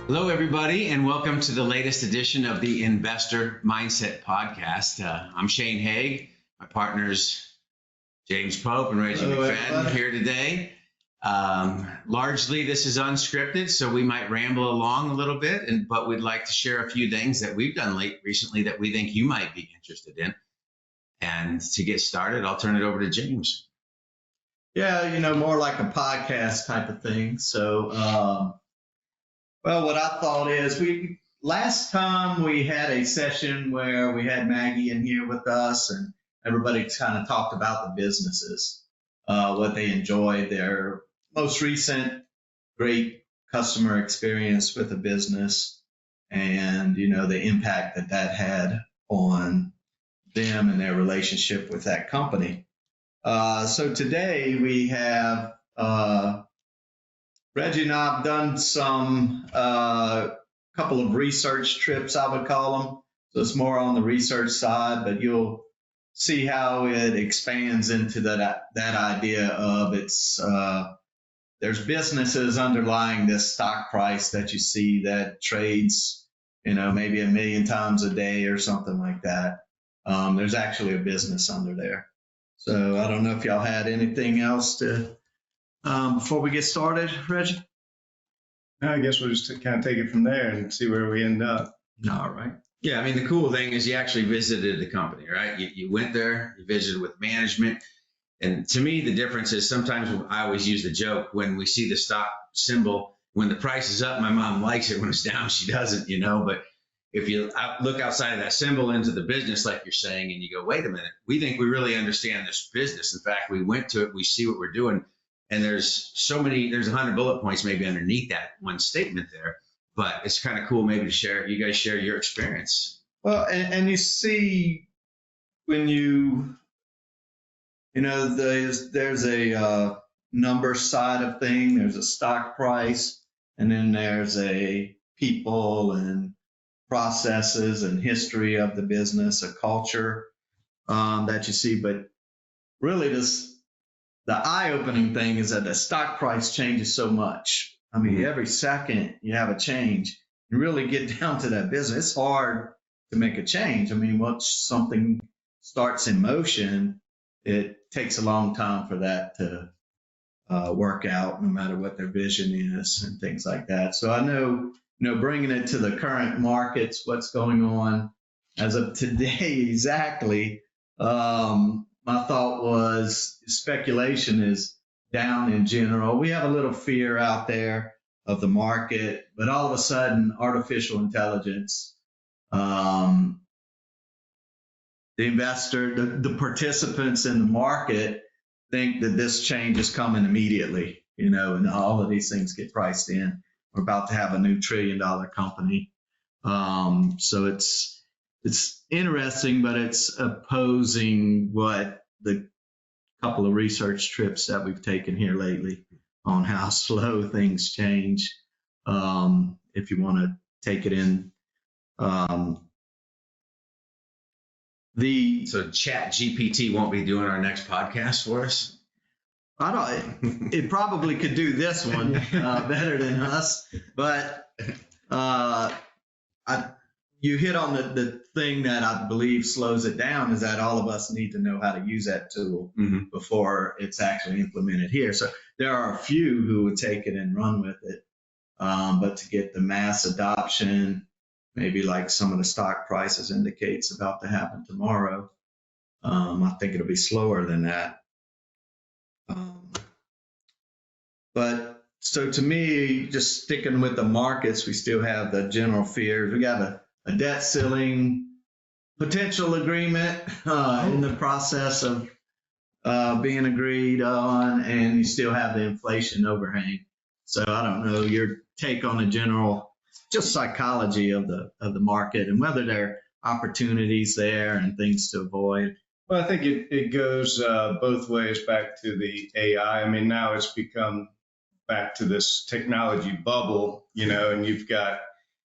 Hello, everybody, and welcome to the latest edition of the Investor Mindset Podcast. I'm Shane Haig. My partners, James Pope and Reggie McFadden, here today. Largely, this is unscripted, so we might ramble along a little bit, but we'd like to share a few things that we've done recently that we think you might be interested in. And to get started, I'll turn it over to James. Yeah, more like a podcast type of thing. So, well, what I thought is last time we had a session where we had Maggie in here with us and everybody kind of talked about the businesses, what they enjoyed, their most recent great customer experience with the business and, the impact that had on them and their relationship with that company. So today we have Reggie and I have done some couple of research trips, I would call them. So it's more on the research side, but you'll see how it expands into that idea of there's businesses underlying this stock price that you see that trades, maybe 1 million times a day or something like that. There's actually a business under there. So I don't know if y'all had anything else to before we get started, Reggie? I guess we'll just kind of take it from there and see where we end up. All right. Yeah, I mean, the cool thing is you actually visited the company, right? You went there, you visited with management. And to me, the difference is sometimes I always use the joke when we see the stock symbol, when the price is up, my mom likes it. When it's down, she doesn't, But if you look outside of that symbol into the business, like you're saying, and you go, wait a minute, we think we really understand this business. In fact, we went to it, we see what we're doing. And there's 100 bullet points maybe underneath that one statement there. But it's kind of cool maybe to share, you guys share your experience. Well, and you see when there's a number side of thing, there's a stock price, and then there's a people and processes and history of the business, a culture that you see. But really the eye-opening thing is that the stock price changes so much. I mean, every second you have a change. You really get down to that business. It's hard to make a change. I mean, once something starts in motion, it takes a long time for that to work out, no matter what their vision is and things like that. So I know, bringing it to the current markets, what's going on as of today exactly, my thought was speculation is down in general. We have a little fear out there of the market, but all of a sudden, artificial intelligence, the investor, the participants in the market think that this change is coming immediately, and all of these things get priced in. We're about to have a new $1 trillion company. So it's interesting, but it's opposing what the couple of research trips that we've taken here lately on how slow things change. If you want to take it in. So Chat GPT won't be doing our next podcast for us? It probably could do this one better than us, but you hit on the thing that I believe slows it down is that all of us need to know how to use that tool before it's actually implemented here. So there are a few who would take it and run with it, but to get the mass adoption, maybe like some of the stock prices indicates about to happen tomorrow, I think it'll be slower than that. But so to me, just sticking with the markets, we still have the general fears. We got a debt ceiling potential agreement in the process of being agreed on, and you still have the inflation overhang. So I don't know your take on the general just psychology of the market and whether there are opportunities there and things to avoid. Well, I think it goes both ways back to the AI. I mean, now it's become back to this technology bubble, and you've got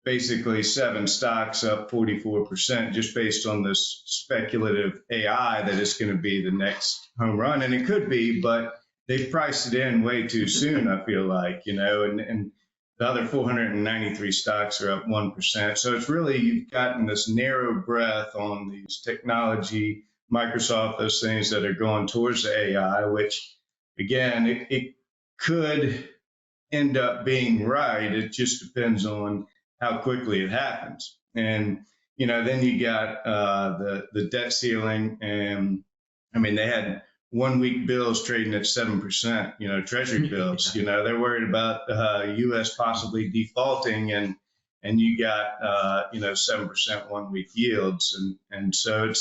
basically 7 stocks up 44% just based on this speculative AI that it's going to be the next home run. And it could be, but they've priced it in way too soon, I feel like, and The other 493 stocks are up 1%. So it's really, you've gotten this narrow breadth on these technology, Microsoft, those things that are going towards the AI, which again, it could end up being right. It just depends on how quickly it happens. And, then you got the debt ceiling. And I mean, they had 1 week bills trading at 7%, treasury bills. They're worried about U.S. possibly defaulting, and you got 7% 1 week yields, and so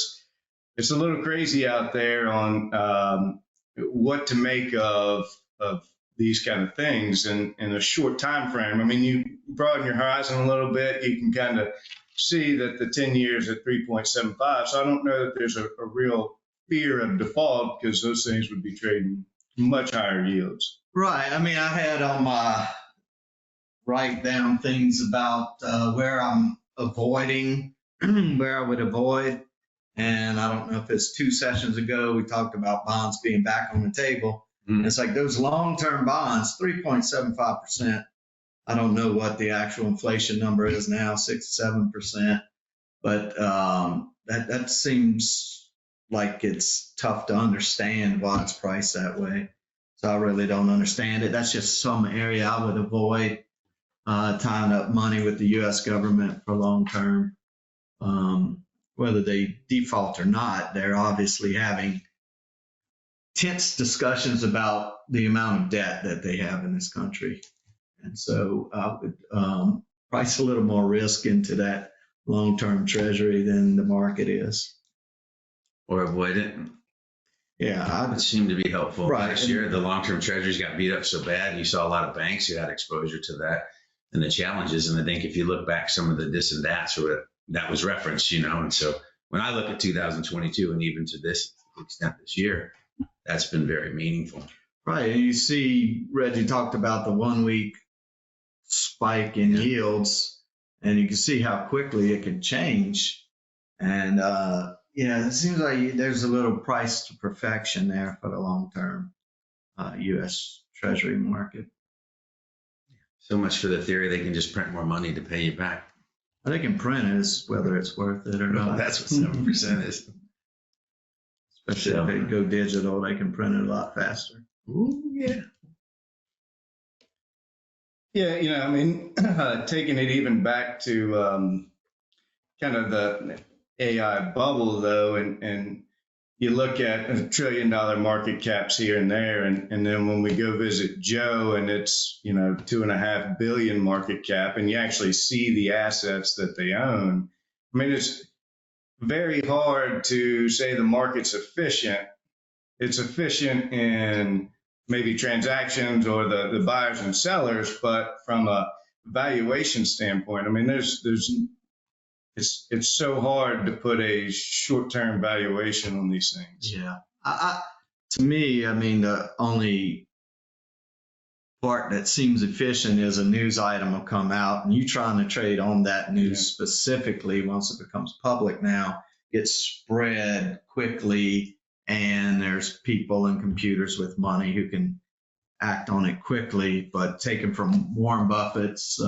it's a little crazy out there on what to make of these kind of things in a short time frame. I mean, you broaden your horizon a little bit, you can kind of see that the 10 years at 3.75. So I don't know that there's a real fear of default, because those things would be trading much higher yields. Right. I mean, I had on my write down things about where I'm avoiding, where I would avoid. And I don't know if it's 2 sessions ago, we talked about bonds being back on the table. It's like those long-term bonds, 3.75%. I don't know what the actual inflation number is now, 6-7%. But that seems like it's tough to understand why it's priced that way. So I really don't understand it. That's just some area I would avoid, tying up money with the U.S. government for long-term. Whether they default or not, they're obviously having tense discussions about the amount of debt that they have in this country. And so I would price a little more risk into that long-term treasury than the market is. Or avoid it. Yeah, That would seem to be helpful. Right. Last year, the long-term treasuries got beat up so bad. You saw a lot of banks who had exposure to that and the challenges. And I think if you look back, some of the this and that's, that was referenced, And so when I look at 2022 and even to this extent this year, that's been very meaningful. Right. And you see, Reggie talked about the 1 week spike in yields, and you can see how quickly it can change. And it seems like there's a little price to perfection there for the long-term U.S. Treasury market. So much for the theory they can just print more money to pay you back. They can print it, whether it's worth it or not. That's what 7% is. Especially if they go digital, they can print it a lot faster. Ooh, yeah. Yeah, I mean, taking it even back to kind of the AI bubble, though, and you look at $1 trillion market caps here and there, and then when we go visit Joe and it's, $2.5 billion market cap, and you actually see the assets that they own. I mean, it's very hard to say the market's efficient. It's efficient in maybe transactions or the buyers and sellers, but from a valuation standpoint, I mean, it's so hard to put a short-term valuation on these things. Yeah. To me, I mean, the only part that seems efficient is a news item will come out, and you trying to trade on that news specifically once it becomes public now, gets spread quickly, and there's people and computers with money who can act on it quickly. But taken from Warren Buffett's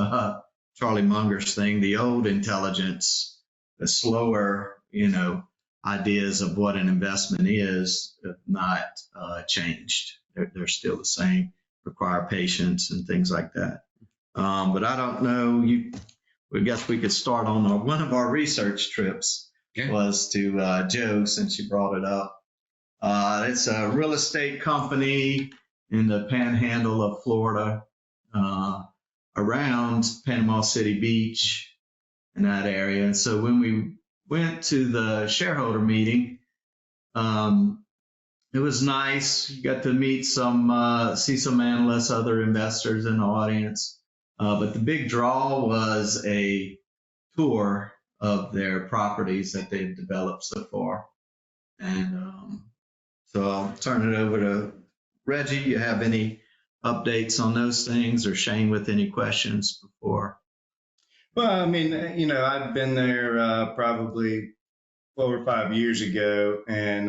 Charlie Munger's thing, the old intelligence, the slower, ideas of what an investment is have not changed. They're still the same, require patience and things like that. But I don't know, I guess we could start on one of our research trips. Okay. Was to Joe, since you brought it up. It's a real estate company in the panhandle of Florida, around Panama City Beach in that area. And so when we went to the shareholder meeting, it was nice. You got to meet see some analysts, other investors in the audience. But the big draw was a tour of their properties that they've developed so far. And so I'll turn it over to Reggie. You have any updates on those things, or Shane with any questions before? Well, I mean, I've been there probably 4 or 5 years ago, and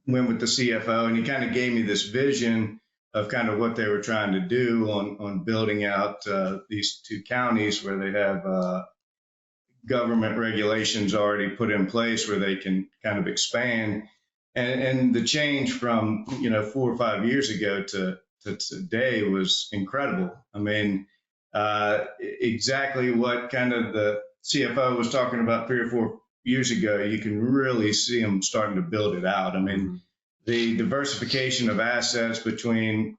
went with the CFO, and he kind of gave me this vision of kind of what they were trying to do on building out these two counties where they have government regulations already put in place where they can kind of expand. And the change from, 4 or 5 years ago to today was incredible. I mean, exactly what kind of the CFO was talking about 3 or 4 years ago, you can really see them starting to build it out. I mean, the diversification of assets between,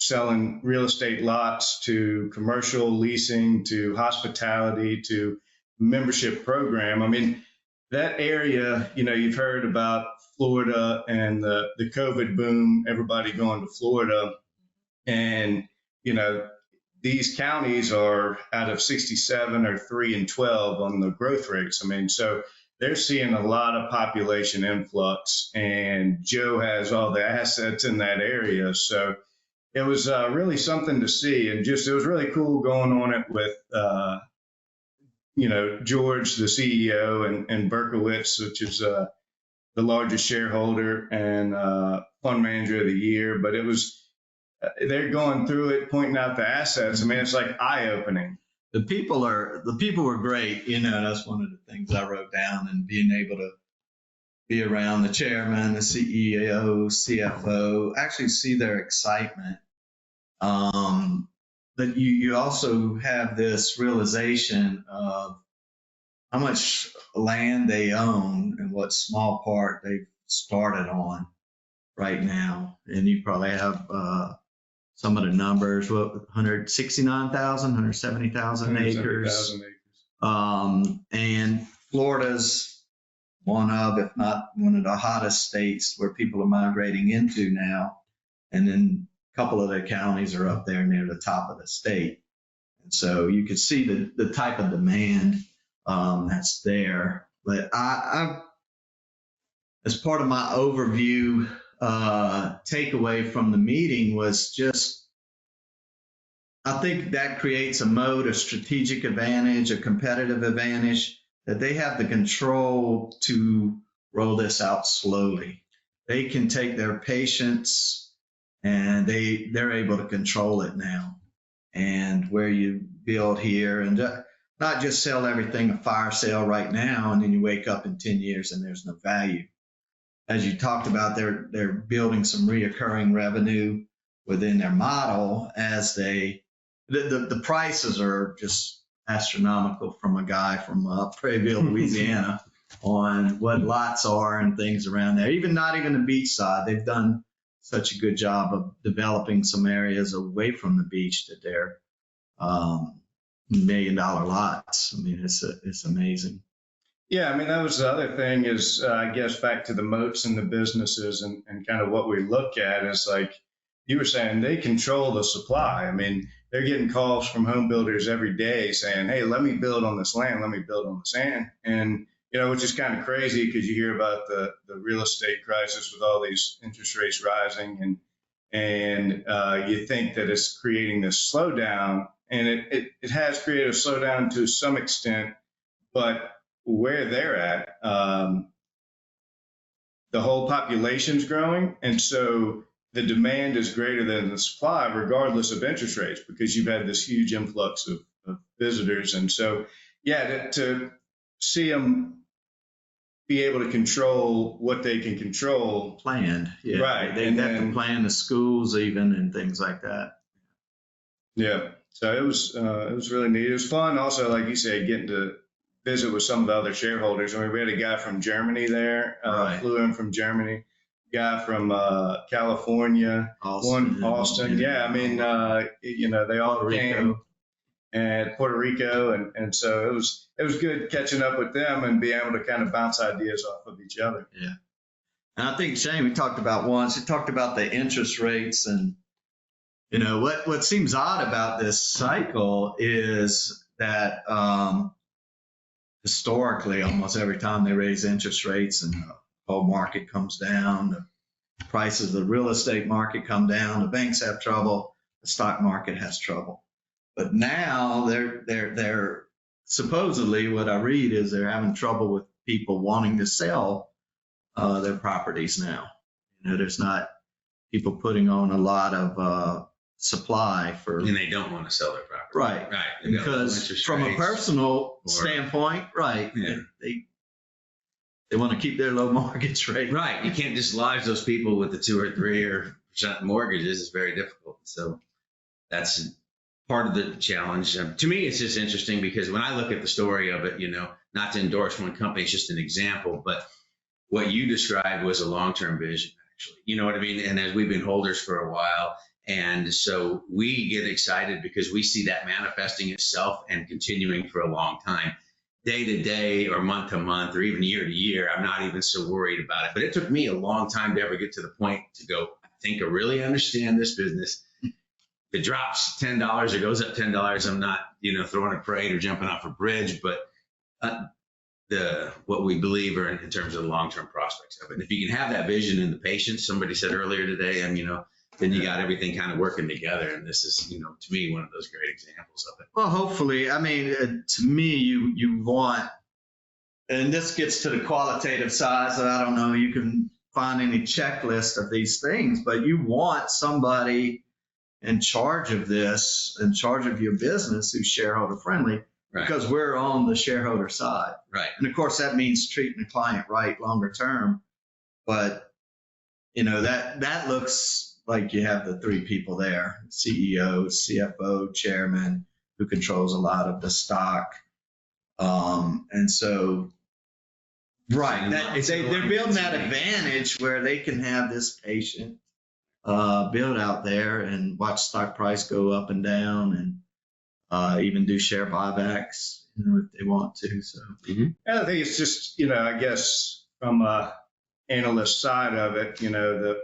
selling real estate lots to commercial leasing to hospitality to membership program. I mean, that area, you've heard about Florida and the COVID boom, everybody going to Florida. And, these counties are out of 67 or 3 and 12 on the growth rates. I mean, so they're seeing a lot of population influx, and Joe has all the assets in that area. So it was really something to see, and it was really cool going on it with, George, the CEO, and Berkowitz, which is the largest shareholder and fund manager of the year. But they're going through it, pointing out the assets. I mean, it's like eye-opening. The people were great. That's one of the things I wrote down, and being able to be around the chairman, the CEO, CFO, actually see their excitement. But you also have this realization of how much land they own and what small part they've started on right now. And you probably have some of the numbers, 169,000, 170,000 acres. And Florida's one of, if not one of the hottest states where people are migrating into now. And then a couple of the counties are up there near the top of the state. And so you can see the type of demand that's there. But I as part of my overview, takeaway from the meeting was just, I think that creates a moat, a strategic advantage, a competitive advantage, that they have the control to roll this out slowly. They can take their patience and they're able to control it now. And where you build here and not just sell everything a fire sale right now, and then you wake up in 10 years and there's no value. As you talked about, they're building some reoccurring revenue within their model as the prices are just astronomical from a guy from Prairieville, Louisiana, on what lots are and things around there. Not even the beach side. They've done such a good job of developing some areas away from the beach that they're $1 million lots. I mean, it's amazing. Yeah, I mean, that was the other thing is, I guess, back to the moats and the businesses and kind of what we look at is like you were saying, they control the supply. I mean, they're getting calls from home builders every day saying, hey, let me build on this land, let me build on this land. And, which is kind of crazy because you hear about the real estate crisis with all these interest rates rising and you think that it's creating this slowdown, and it has created a slowdown to some extent, but where they're at, the whole population's growing, and so the demand is greater than the supply, regardless of interest rates, because you've had this huge influx of visitors. And so, yeah, to see them be able to control what they can control. Planned, yeah. Right. They have to plan the schools even and things like that. Yeah. So it was really neat. It was fun. Also, like you said, getting to visit with some of the other shareholders. I mean, we had a guy from Germany there, right. Flew in from Germany, guy from California, Austin. Yeah, I mean, they all came, and Puerto Rico, and so it was good catching up with them and being able to kind of bounce ideas off of each other. Yeah, and I think Shane, we talked about the interest rates, and what seems odd about this cycle is that historically, almost every time they raise interest rates and the whole market comes down, the prices of the real estate market come down, the banks have trouble, the stock market has trouble. But now they're supposedly, what I read is they're having trouble with people wanting to sell their properties now. There's not people putting on a lot of supply for. And they don't want to sell their property. Right. Right. Because from a personal standpoint, right, Yeah. they want to keep their low mortgage rate. Right. You can't dislodge those people with the 2 or 3% mortgages. It's very difficult. So that's part of the challenge. To me, it's just interesting because when I look at the story of it, not to endorse one company, it's just an example, but what you described was a long-term vision, actually. You know what I mean? And as we've been holders for a while, and so we get excited because we see that manifesting itself and continuing for a long time. Day to day or month to month or even year to year, I'm not even so worried about it. But it took me a long time to ever get to the point to go, I think I really understand this business. If it drops $10 or goes up $10, I'm not, throwing a parade or jumping off a bridge, but what we believe are in terms of the long-term prospects of it. And if you can have that vision and the patience, somebody said earlier today, then you got everything kind of working together. And this is, to me, one of those great examples of it. Well, hopefully, I mean, to me, you want, and this gets to the qualitative side, so I don't know, you can find any checklist of these things, but you want somebody in charge of this, in charge of your business who's shareholder friendly, right. Because we're on the shareholder side. Right. And of course, that means treating the client right longer term. But, that looks like you have the 3 people there, CEO, CFO, chairman, who controls a lot of the stock. And so, right, they're building that advantage where they can have this patient build out there and watch stock price go up and down and even do share buybacks, if they want to. So I think it's just, I guess from a analyst side of it, the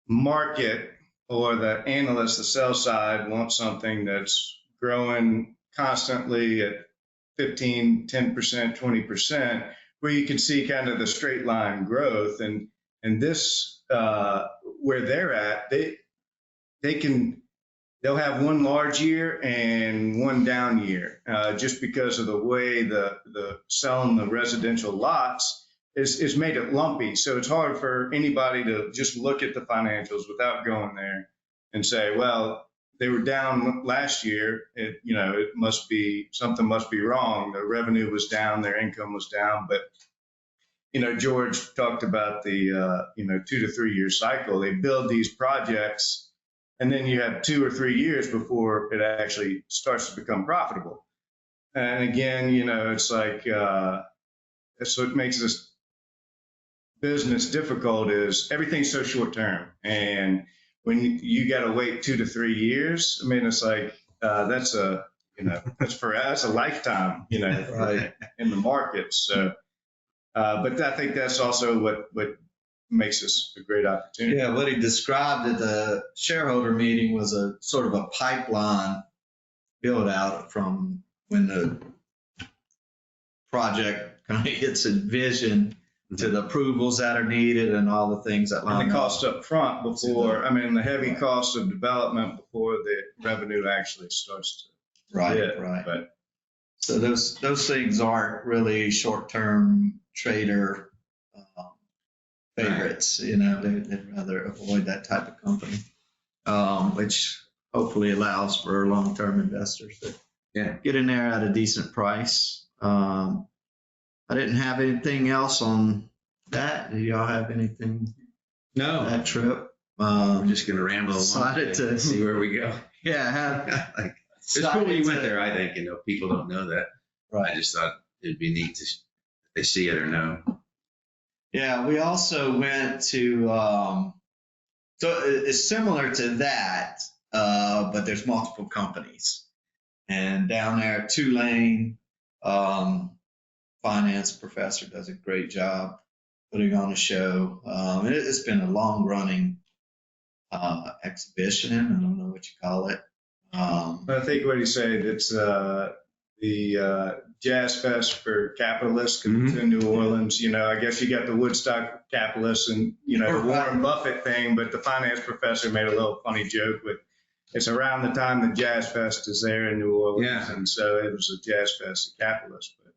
market or the analyst, the sell side, wants something that's growing constantly at 15, 10%, 20%, where you can see kind of the straight line growth. And this, where they're at, they'll have one large year and one down year, just because of the way the selling the residential lots is made it lumpy. So it's hard for anybody to just look at the financials without going there and say, well, they were down last year. It must be, something must be wrong. The revenue was down, their income was down. But, George talked about the, 2 to 3 year cycle. They build these projects and then you have 2 or 3 years before it actually starts to become profitable. And again, it's like, that's what makes this business difficult, is everything's so short term. And when you got to wait 2 to 3 years, I mean, it's like, that's a lifetime, right. in the market. So, but I think that's also what makes this a great opportunity. Yeah, what he described at the shareholder meeting was a sort of a pipeline build out from when the project kind of hits a vision to the approvals that are needed and all the things that line and the up. cost up front before, the heavy cost of development before the revenue actually starts to hit. Right. But so those things aren't really short-term trader favorites. They'd rather avoid that type of company, which hopefully allows for long-term investors to get in there at a decent price. I didn't have anything else on that. Do y'all have anything? No. On that trip? We're just going to ramble along Decided to see where we go. Yeah. It's cool when you went there, I think. People don't know that. Right. I just thought it'd be neat to if they see it or know. Yeah, we also went to, so it's similar to that, but there's multiple companies. And down there at Tulane, finance professor does a great job putting on a show. It's been a long running exhibition. I don't know what you call it. I think what he said, it's the Jazz Fest for capitalists to New Orleans. I guess you got the Woodstock capitalists and, the Warren Buffett thing, but the finance professor made a little funny joke with, it's around the time the Jazz Fest is there in New Orleans. Yeah. And so it was a Jazz Fest of capitalists. But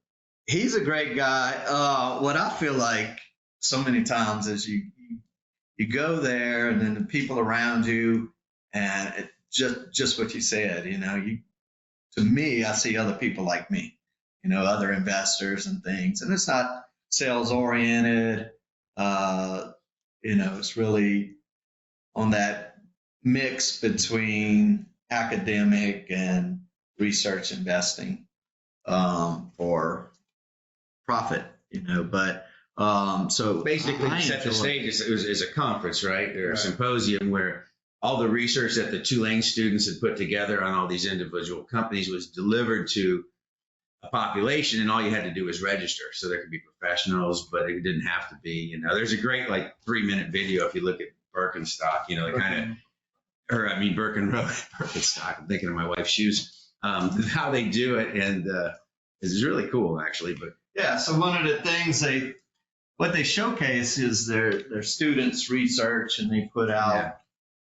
he's a great guy. What I feel like so many times is you go there, and then the people around you, and it just what you said, to me, I see other people like me, other investors and things, and it's not sales oriented. It's really on that mix between academic and research investing for profit, but so basically I set the enjoy- stage is a conference, right? Or a Right. symposium where all the research that the Tulane students had put together on all these individual companies was delivered to a population, and all you had to do was register. So there could be professionals, but it didn't have to be. There's a great 3-minute video if you look at Birkenstock, the kind of, Burkenroad, Birkenstock. I'm thinking of my wife's shoes. How they do it, and it's really cool actually. But Yeah, so one of the things what they showcase is their students' research, and they put out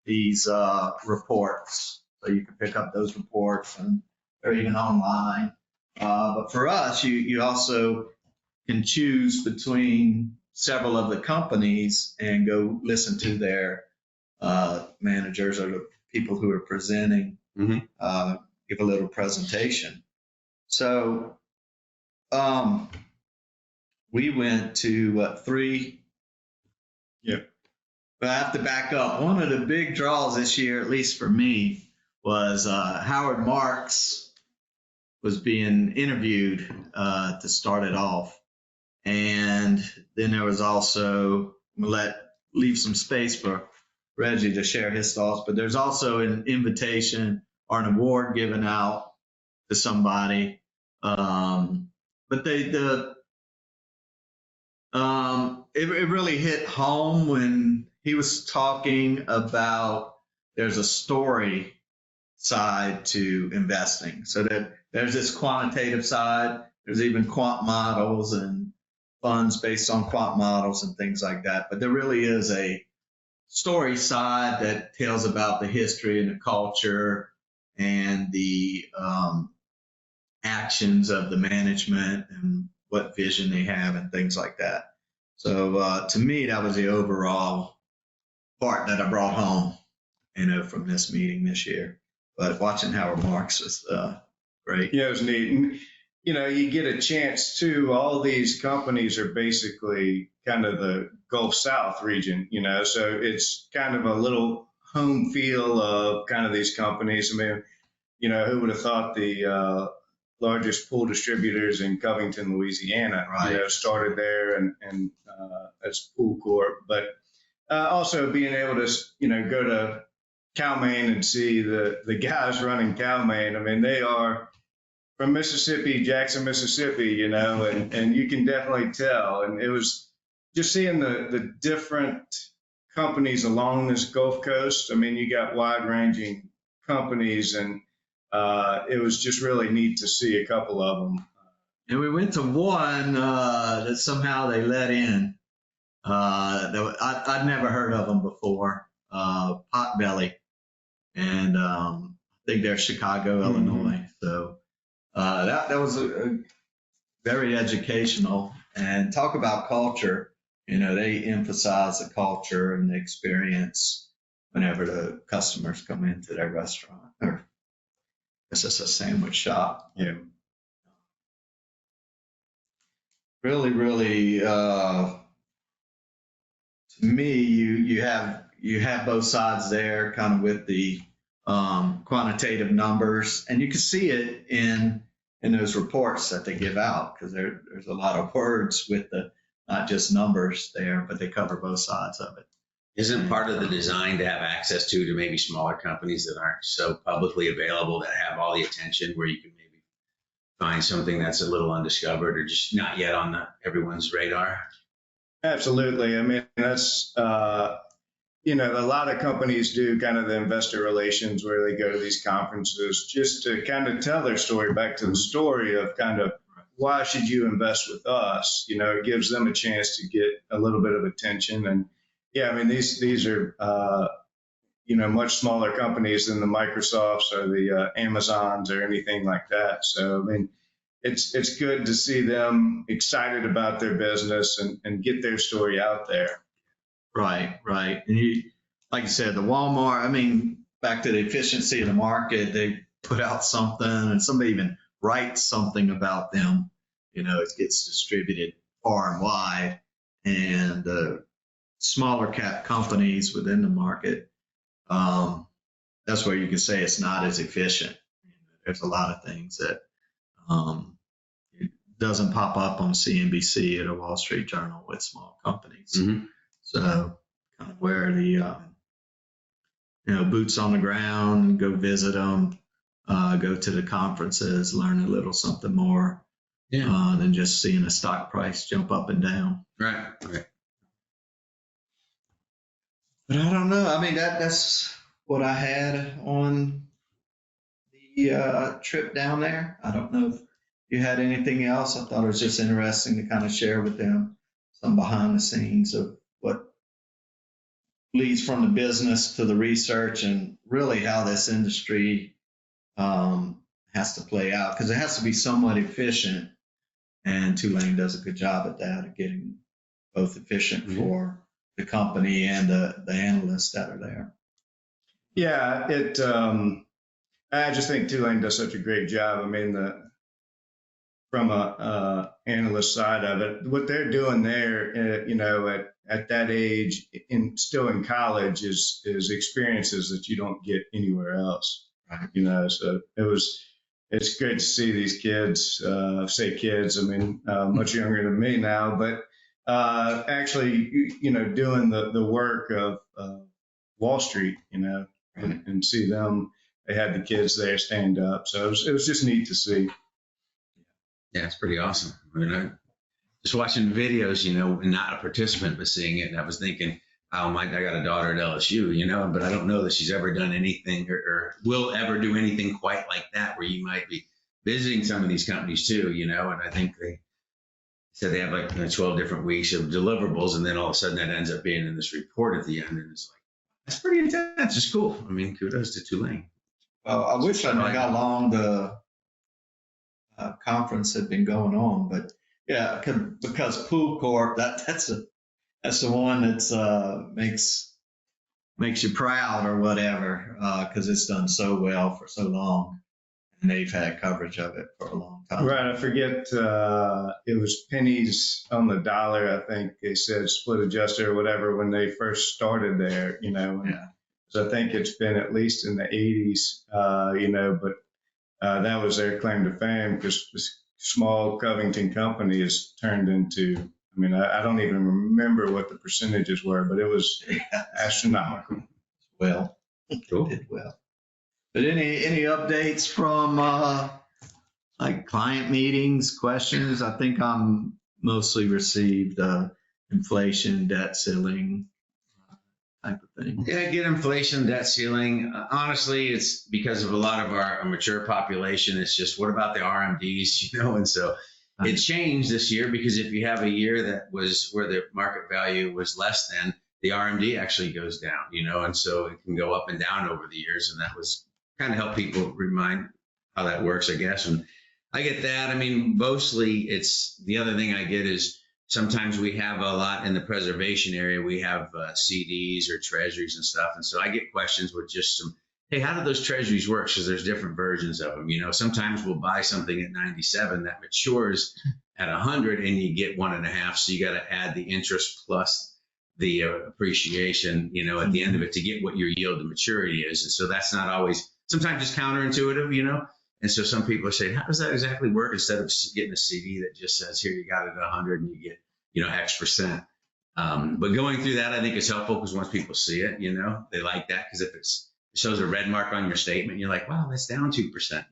these reports. So you can pick up those reports, and they're even online. But for us, you also can choose between several of the companies and go listen to their managers or the people who are presenting, give a little presentation. So we went to 3. Yep. But I have to back up. One of the big draws this year, at least for me, was Howard Marks was being interviewed to start it off. And then there was also, I'm going to leave some space for Reggie to share his thoughts, but there's also an invitation or an award given out to somebody. But it really hit home when he was talking about there's a story side to investing. So that there's this quantitative side. There's even quant models and funds based on quant models and things like that. But there really is a story side that tells about the history and the culture and the actions of the management and what vision they have and things like that. So to me, that was the overall part that I brought home, from this meeting this year. But watching Howard Marks was great. Yeah, it was neat. And, you get a chance too. All these companies are basically kind of the Gulf South region, so it's kind of a little home feel of kind of these companies. I mean, who would have thought the largest pool distributors in Covington, Louisiana, Right. Started there and as Pool Corp, but also being able to, go to Cal-Maine and see the guys running Cal-Maine. I mean, they are from Mississippi, Jackson, Mississippi, and you can definitely tell. And it was just seeing the different companies along this Gulf Coast. I mean, you got wide-ranging companies, and it was just really neat to see a couple of them. And we went to one that somehow they let in. I'd never heard of them before, Potbelly. And I think they're Chicago, Illinois. So that was a very educational. And talk about culture. They emphasize the culture and the experience whenever the customers come into their restaurant. Or it's just a sandwich shop. Yeah. Really, really, to me, you have both sides there, kind of with the quantitative numbers, and you can see it in those reports that they give out, because there's a lot of words with the not just numbers there, but they cover both sides of it. isn't part of the design to have access to maybe smaller companies that aren't so publicly available, that have all the attention, where you can maybe find something that's a little undiscovered or just not yet on everyone's radar? Absolutely. I mean, that's, a lot of companies do kind of the investor relations where they go to these conferences just to kind of tell their story, back to the story of kind of why should you invest with us? It gives them a chance to get a little bit of attention. And yeah, I mean, these are, much smaller companies than the Microsofts or the Amazons or anything like that. So, I mean, it's good to see them excited about their business and get their story out there. Right, right. And you, like you said, the Walmart, I mean, back to the efficiency of the market, they put out something and somebody even writes something about them, it gets distributed far and wide. And smaller cap companies within the market, that's where you can say it's not as efficient. There's a lot of things that it doesn't pop up on CNBC or the Wall Street Journal with small companies. Mm-hmm. So kind of where the boots on the ground, go visit them, go to the conferences, learn a little something more than just seeing a stock price jump up and down. Right. Right. But I don't know. I mean, that's what I had on the trip down there. I don't know if you had anything else. I thought it was just interesting to kind of share with them some behind the scenes of what leads from the business to the research and really how this industry has to play out, because it has to be somewhat efficient. And Tulane does a good job at that, of getting both efficient for the company and the analysts that are there. Yeah, I just think Tulane does such a great job. I mean, from a analyst side of it, what they're doing there, at that age, still in college, is experiences that you don't get anywhere else. Right. So it's great to see these kids, say kids, I mean, much younger than me now, but actually, doing the work of Wall Street, and see them. They had the kids there stand up. So it was just neat to see. Yeah, it's pretty awesome. I mean, just watching videos, and not a participant, but seeing it. And I was thinking, I got a daughter at LSU, but I don't know that she's ever done anything or will ever do anything quite like that, where you might be visiting some of these companies too, and I think they said they have like 12 different weeks of deliverables. And then all of a sudden that ends up being in this report at the end. And it's like, that's pretty intense. It's cool. I mean, kudos to Tulane. Well, I wish I knew how long the conference had been going on, but yeah, because Pool Corp, that's the one that makes you proud or whatever, because it's done so well for so long, and they've had coverage of it for a long time. Right. I forget, it was pennies on the dollar. I think they said split adjusted or whatever when they first started there, Yeah. So I think it's been at least in the 80s, but that was their claim to fame, because this small Covington company has turned into, I mean, I don't even remember what the percentages were, but it was astronomical. Well, Cool. did well. But any updates from like client meetings, questions? I think I'm mostly received inflation, debt ceiling type of thing. Yeah, get inflation, debt ceiling. Honestly, it's because of a lot of our mature population. It's just, what about the RMDs, and so it changed this year, because if you have a year that was where the market value was less than, the RMD actually goes down, and so it can go up and down over the years. And that was kind of help people remind how that works, I guess. And I get that. I mean, mostly it's the other thing I get is sometimes we have a lot in the preservation area. We have CDs or treasuries and stuff. And so I get questions with just some, hey, how do those treasuries work? Because there's different versions of them. Sometimes we'll buy something at 97 that matures at 100 and you get 1.5. So you got to add the interest plus the appreciation, at the end of it to get what your yield to maturity is. And so that's not always, sometimes it's counterintuitive, And so some people are saying, how does that exactly work? Instead of getting a CD that just says, here, you got it at 100 and you get, X percent. But going through that, I think is helpful, because once people see it, they like that, because if it shows a red mark on your statement, you're like, wow, that's down 2%,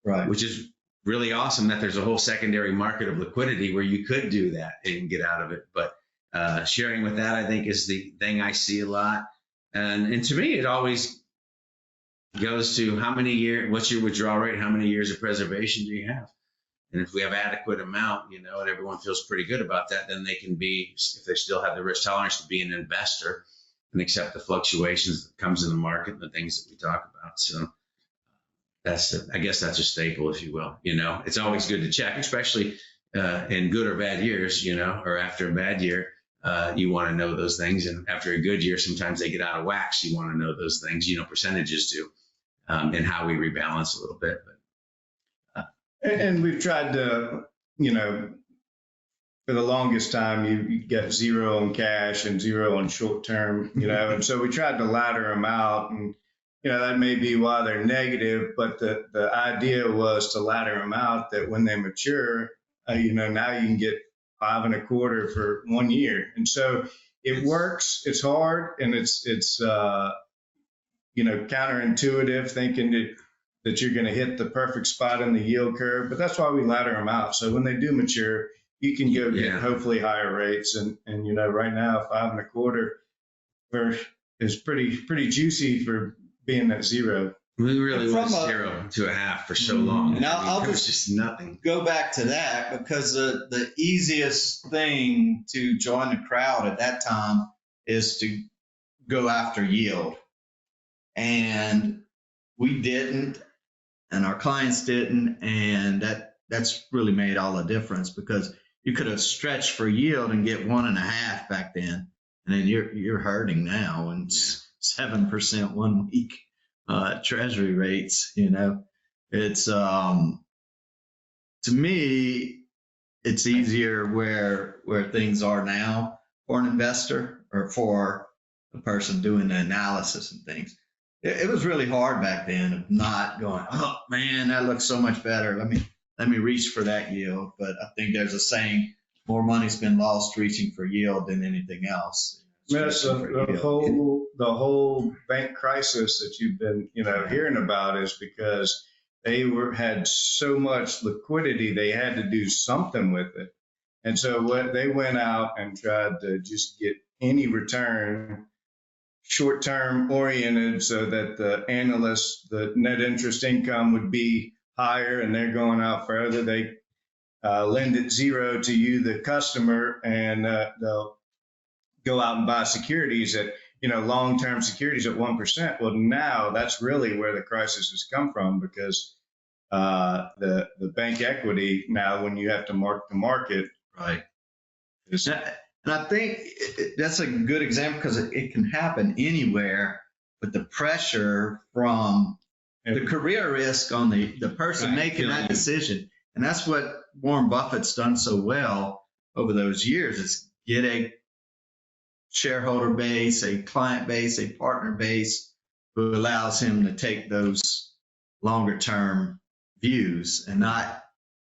Right. Which is really awesome that there's a whole secondary market of liquidity where you could do that and get out of it. But sharing with that, I think, is the thing I see a lot. And to me, it always goes to what's your withdrawal rate? How many years of preservation do you have? And if we have adequate amount, and everyone feels pretty good about that, then they can be, if they still have the risk tolerance, to be an investor and accept the fluctuations that comes in the market and the things that we talk about. So I guess that's a staple, if you will. It's always good to check, especially in good or bad years, or after a bad year. you want to know those things. And after a good year, sometimes they get out of whack. So you want to know those things, percentages do, and how we rebalance a little bit. And we've tried to, for the longest time, you get zero on cash and zero on short term, and so we tried to ladder them out. And, that may be why they're negative, but the idea was to ladder them out that when they mature, now you can get 5.25% for 1 year. And so it works. It's hard, and it's counterintuitive thinking that you're going to hit the perfect spot in the yield curve, but that's why we ladder them out. So when they do mature, you can go get hopefully higher rates. And right now 5.25% is pretty juicy for being at zero. We really was 0 to 1/2 for so long. And I'll it was just nothing. Go back to that, because the easiest thing to join the crowd at that time is to go after yield. And we didn't, and our clients didn't, and that's really made all the difference, because you could have stretched for yield and get 1.5 back then, and then you're hurting now, and 7% 1 week treasury rates. It's to me, it's easier where things are now for an investor or for the person doing the analysis and things. It was really hard back then of not going, oh man, that looks so much better. Let me reach for that yield. But I think there's a saying, more money's been lost reaching for yield than anything else. Yes, the whole bank crisis that you've been, hearing about is because they had so much liquidity, they had to do something with it. And so they went out and tried to just get any return, short-term oriented, so that the analysts, the net interest income would be higher, and they're going out further. They lend at zero to you, the customer, and they'll go out and buy securities at, long-term securities at 1%. Well, now that's really where the crisis has come from, because the bank equity now, when you have to mark the market, right. And I think that's a good example, because it can happen anywhere, but the pressure from the career risk on the person making that decision. And that's what Warren Buffett's done so well over those years, is get a shareholder base, a client base, a partner base who allows him to take those longer term views and not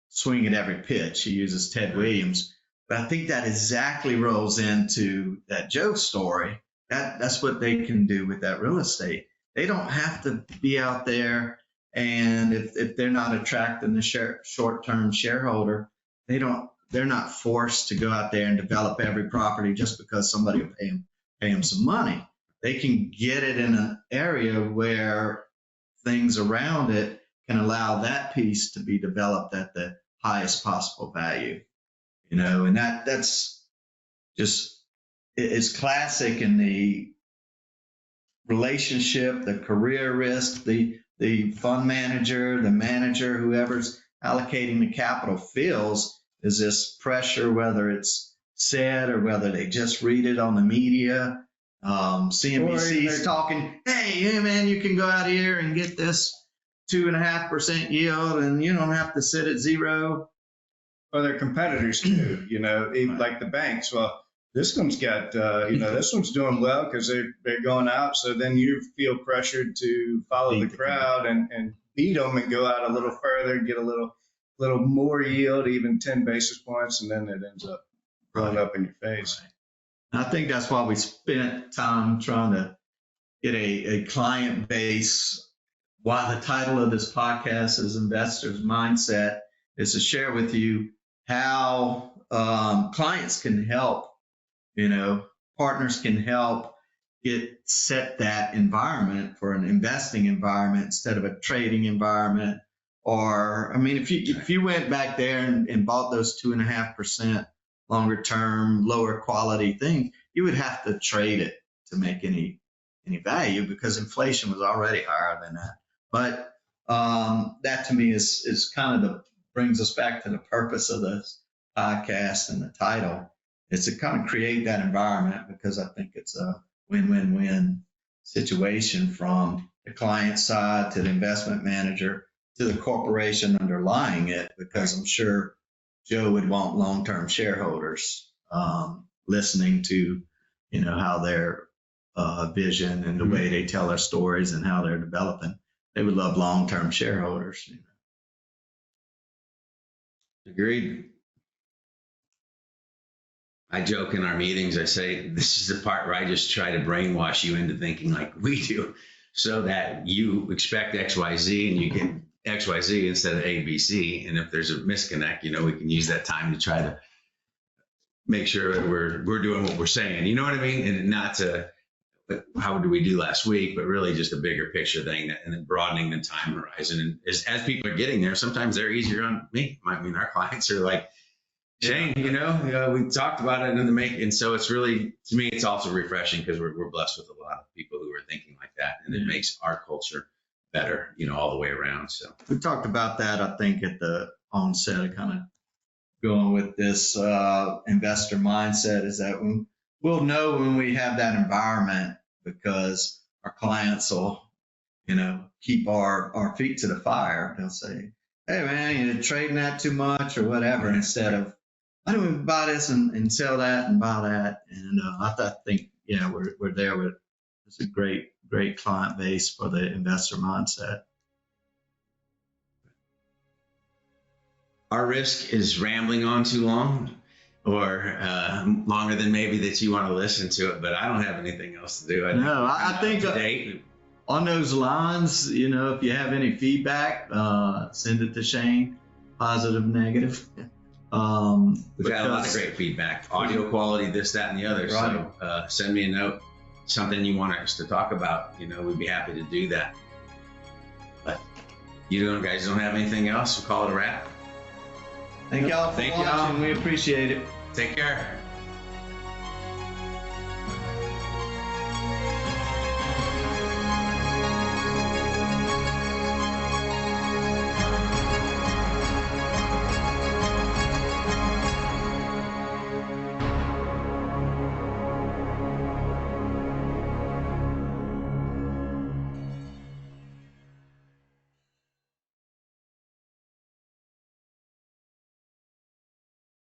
swing at every pitch. He uses Ted Williams. But I think that exactly rolls into that Joe story. That's what they can do with that real estate. They don't have to be out there, and if they're not attracting the short-term shareholder, they're not forced to go out there and develop every property just because somebody will pay them some money. They can get it in an area where things around it can allow that piece to be developed at the highest possible value. And that's just, it's classic in the relationship, the career risk, the fund manager, the manager, whoever's allocating the capital feels is this pressure, whether it's said or whether they just read it on the media. CNBC's talking, hey man, you can go out here and get this 2.5% yield, and you don't have to sit at zero. Or their competitors too, even like the banks. Well, this one's got, this one's doing well because they're going out. So then you feel pressured to follow the crowd and beat them and go out a little further, get a little more yield, even 10 basis points, and then it ends up blowing up in your face. Right. I think that's why we spent time trying to get a client base. Why the title of this podcast is Investors Mindset is to share with you how clients can help, partners can help set that environment for an investing environment instead of a trading environment. Or, if you went back there and bought those 2.5% longer term, lower quality things, you would have to trade it to make any value, because inflation was already higher than that. But that to me is kind of brings us back to the purpose of this podcast and the title it's to kind of create that environment, because I think it's a win-win-win situation from the client side to the investment manager to the corporation underlying it, because I'm sure Joe would want long-term shareholders listening to, how their vision and the way they tell their stories and how they're developing. They would love long-term shareholders. Agreed. I joke in our meetings, I say, this is the part where I just try to brainwash you into thinking like we do, so that you expect XYZ and you get XYZ instead of ABC. And if there's a misconnect, we can use that time to try to make sure that we're doing what we're saying. You know what I mean? And not to, how did we do last week, but really just a bigger picture thing, and then broadening the time horizon. And as people are getting there, sometimes they're easier on me. I mean, our clients are like, Shane, we talked about it in the make. And so it's really, to me, it's also refreshing, because we're blessed with a lot of people who are thinking like that, and it makes our culture better, all the way around. So we talked about that, I think, at the onset of kind of going with this investor mindset, is that we'll know when we have that environment, because our clients will, keep our feet to the fire. They'll say, hey man, you're trading that too much or whatever, instead of, why don't we buy this and sell that and buy that? And I think, we're there with, it's a great client base for the investor mindset. Our risk is rambling on too long, or longer than maybe that you want to listen to it, but I don't have anything else to do. I think on those lines, if you have any feedback, send it to Shane, positive, negative. We've had a lot of great feedback, audio quality, this, that, and the other. Right. So send me a note, something you want us to talk about. We'd be happy to do that. But you guys don't have anything else? We'll call it a wrap. Thank y'all for watching. We appreciate it. Take care.